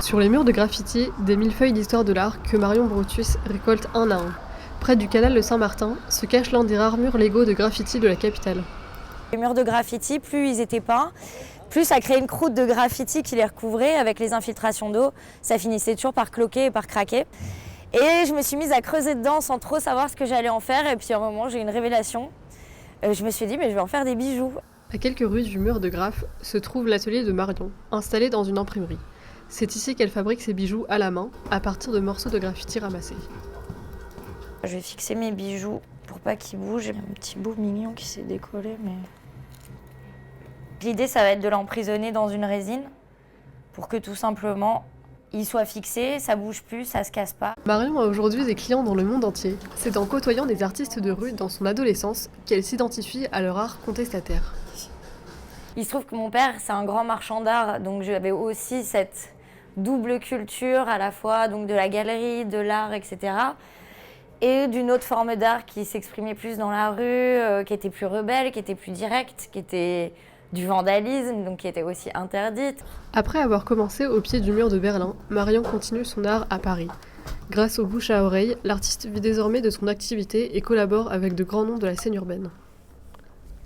Sur les murs de graffiti, des millefeuilles d'histoire de l'art que Marion Brutus récolte un à un. Près du canal de Saint-Martin se cache l'un des rares murs légaux de graffiti de la capitale. Les murs de graffiti, plus ils étaient peints, plus ça créait une croûte de graffiti qui les recouvrait avec les infiltrations d'eau. Ça finissait toujours par cloquer et par craquer. Et je me suis mise à creuser dedans sans trop savoir ce que j'allais en faire. Et puis à un moment, j'ai eu une révélation. Je me suis dit, mais je vais en faire des bijoux. À quelques rues du mur de Graff se trouve l'atelier de Marion, installé dans une imprimerie. C'est ici qu'elle fabrique ses bijoux à la main, à partir de morceaux de graffiti ramassés. Je vais fixer mes bijoux pour pas qu'ils bougent. Il y a un petit bout mignon qui s'est décollé, mais... L'idée, ça va être de l'emprisonner dans une résine pour que tout simplement, il soit fixé, ça bouge plus, ça se casse pas. Marion a aujourd'hui des clients dans le monde entier. C'est en côtoyant des artistes de rue dans son adolescence qu'elle s'identifie à leur art contestataire. Il se trouve que mon père, c'est un grand marchand d'art, donc j'avais aussi cette double culture à la fois donc de la galerie, de l'art, etc. Et d'une autre forme d'art qui s'exprimait plus dans la rue, qui était plus rebelle, qui était plus directe, qui était du vandalisme, donc qui était aussi interdite. Après avoir commencé au pied du mur de Berlin, Marion continue son art à Paris. Grâce au bouche à oreille, l'artiste vit désormais de son activité et collabore avec de grands noms de la scène urbaine.